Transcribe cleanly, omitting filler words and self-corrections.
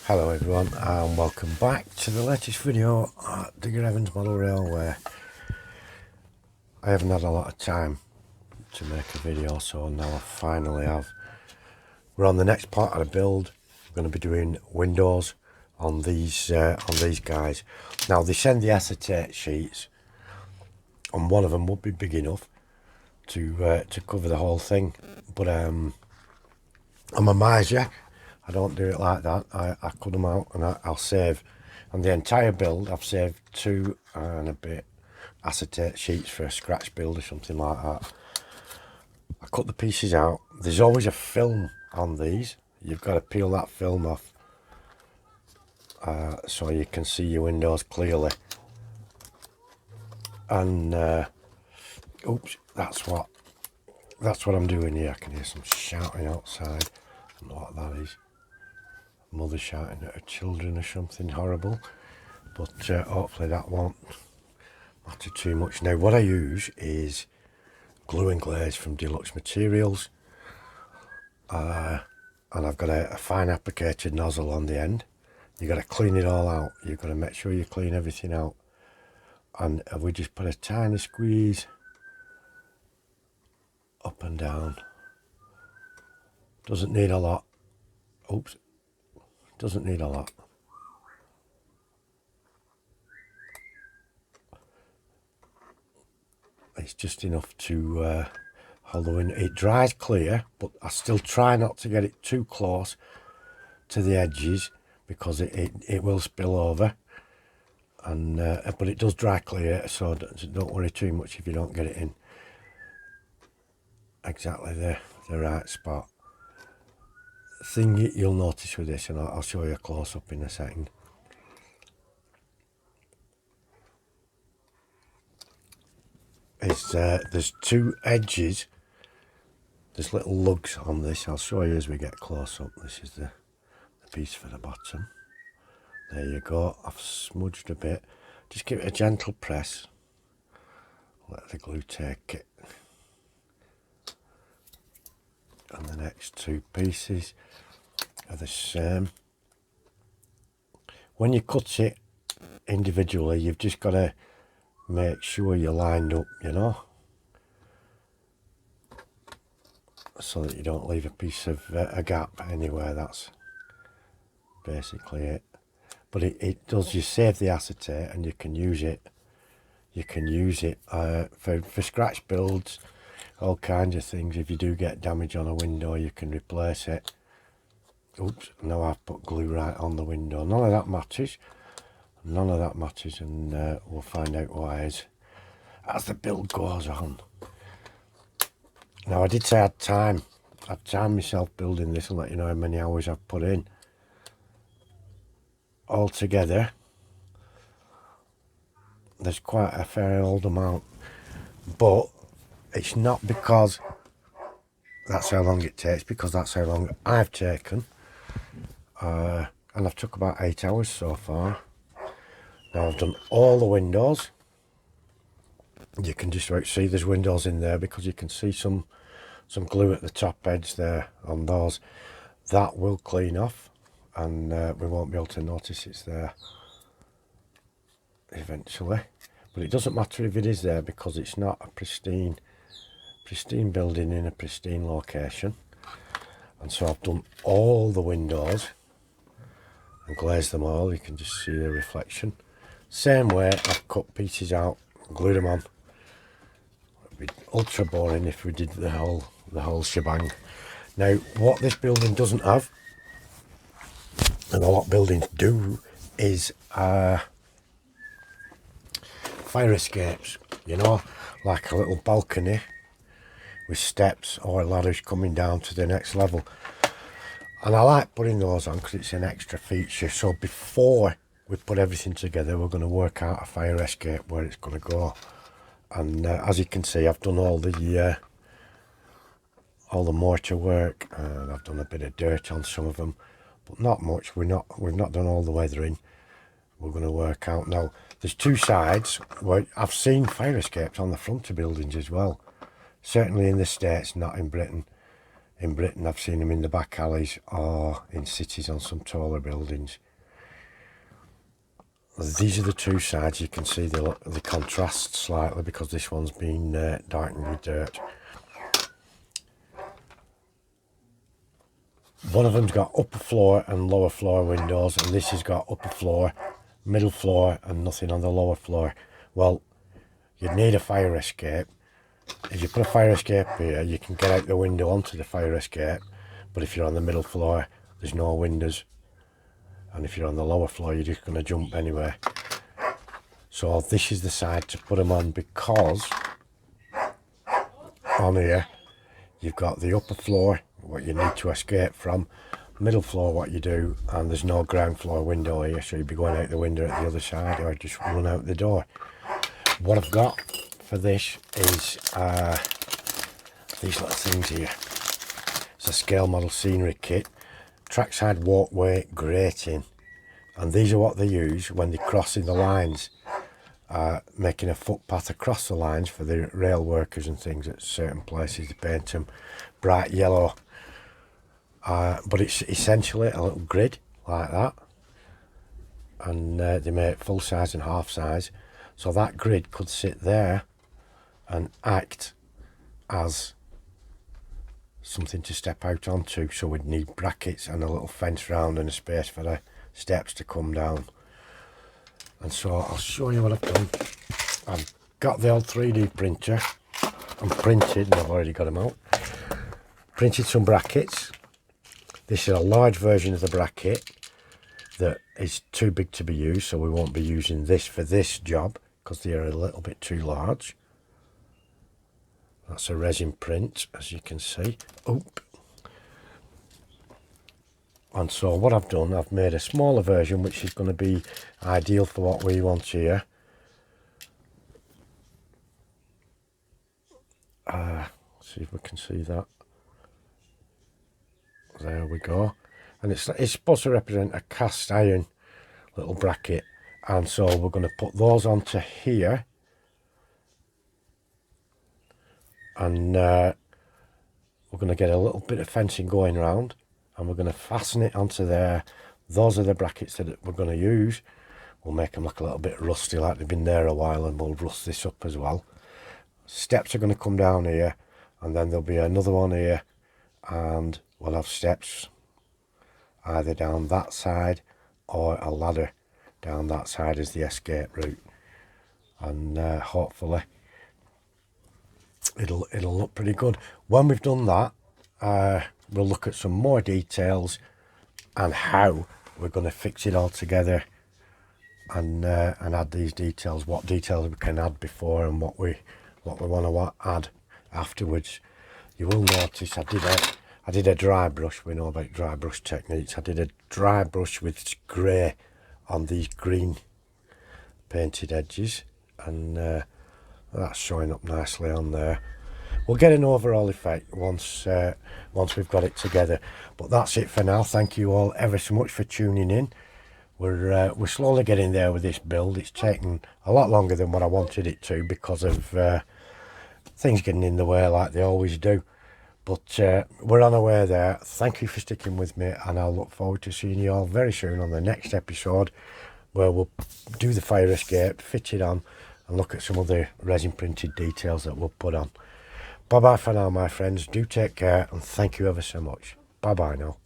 Hello everyone and welcome back to the latest video at Digger Evans Model Railway. I haven't had a lot of time to make a video, so now I finally have. We're on the next part of the build. We're going to be doing windows on these guys. Now they send the acetate sheets and one of them would be big enough to cover the whole thing, but I'm a miser. I don't do it like that. I cut them out and I'll save. On the entire build, I've saved 2 and a bit acetate sheets for a scratch build or something like that. I cut the pieces out. There's always a film on these. You've got to peel that film off so you can see your windows clearly. And oops, that's what I'm doing here. I can hear some shouting outside. I don't know what that is. Mother shouting at her children or something horrible, but hopefully that won't matter too much. Now what I use is glue and glaze from Deluxe Materials, and I've got a fine applicator nozzle on the end. You've got to clean it all out. You've got to make sure you clean everything out, and we just put a tiny squeeze up and down. Doesn't need a lot. Oops, doesn't need a lot. It's just enough to hold the window. It dries clear, but I still try not to get it too close to the edges because it will spill over. And but it does dry clear, so don't worry too much if you don't get it in exactly the right spot. The thing you'll notice with this, and I'll show you a close up in a second, is there's 2 edges. There's little lugs on this. I'll show you as we get close up. This is the piece for the bottom. There you go. I've smudged a bit. Just give it a gentle press. Let the glue take it. And the next 2 pieces are the same. When you cut it individually, you've just got to make sure you're lined up, you know, so that you don't leave a piece of a gap anywhere. That's basically it. But it does, you save the acetate and you can use it. You can use it for scratch builds, all kinds of things. If you do get damage on a window, you can replace it. Oops, now I've put glue right on the window. None of that matters. None of that matters, and we'll find out why as the build goes on. Now I did say I'd time myself building this and let you know how many hours I've put in. Altogether, there's quite a fair old amount, but it's not because that's how long it takes, because that's how long I've taken, and I've took about 8 hours so far. Now I've done all the windows. You can just about see there's windows in there because you can see some glue at the top edge there on those. That will clean off and we won't be able to notice it's there eventually. But it doesn't matter if it is there because it's not a pristine building in a pristine location. And so I've done all the windows and glazed them all. You can just see the reflection. Same way I've cut pieces out and glued them on. It'd be ultra boring if we did the whole shebang. Now what this building doesn't have, and a lot of buildings do, is fire escapes, you know, like a little balcony with steps or ladders coming down to the next level. And I like putting those on because it's an extra feature. So before we put everything together, we're going to work out a fire escape where it's going to go. And as you can see, I've done all the mortar work, and I've done a bit of dirt on some of them, but not much. We've not done all the weathering. We're going to work out now. There's 2 sides where I've seen fire escapes on the front of buildings as well. Certainly in the States, not in Britain. in Britain. I've seen them in the back alleys or in cities on some taller buildings. These are the two sides. You can see the contrast slightly because this one's been darkened with dirt. One of them's got upper floor and lower floor windows, and this has got upper floor, middle floor and nothing on the lower floor. Well, you'd need a fire escape. If you put a fire escape here, you can get out the window onto the fire escape, but if you're on the middle floor, there's no windows. And if you're on the lower floor, you're just going to jump anyway. So this is the side to put them on, because on here you've got the upper floor, what you need to escape from, middle floor what you do, and there's no ground floor window here, so you'd be going out the window at the other side or just run out the door. What I've got for this is these little things here. It's a scale model scenery kit. Trackside walkway grating, and these are what they use when they're crossing the lines, making a footpath across the lines for the rail workers and things at certain places. They paint them bright yellow, but it's essentially a little grid like that, and they make full size and half size, so that grid could sit there and act as something to step out onto. So we'd need brackets and a little fence round and a space for the steps to come down. And so I'll show you what I've done. I've got the old 3D printer and printed, and I've already got them out, printed some brackets. This is a large version of the bracket that is too big to be used, so we won't be using this for this job because they are a little bit too large. That's a resin print, as you can see. Oop. And so what I've done, I've made a smaller version which is going to be ideal for what we want here. See if we can see that. There we go. And it's supposed to represent a cast iron little bracket, and so we're going to put those onto here. And we're going to get a little bit of fencing going around, and we're going to fasten it onto there. Those are the brackets that we're going to use. We'll make them look a little bit rusty, like they've been there a while, and we'll rust this up as well. Steps are going to come down here, and then there'll be another one here, and we'll have steps either down that side or a ladder down that side as the escape route. And hopefully it'll look pretty good. When we've done that, we'll look at some more details and how we're going to fix it all together, and add these details, what details we can add before and what we want to add afterwards. You will notice I did a dry brush. We know about dry brush techniques. I did a dry brush with grey on these green painted edges, and that's showing up nicely on there. We'll get an overall effect once we've got it together. But that's it for now. Thank you all ever so much for tuning in. We're slowly getting there with this build. It's taken a lot longer than what I wanted it to because of things getting in the way like they always do. But we're on our way there. Thank you for sticking with me, and I'll look forward to seeing you all very soon on the next episode, where we'll do the fire escape, fit it on, and look at some of the resin printed details that we'll put on. Bye bye for now, my friends. Do take care, and thank you ever so much. Bye bye now.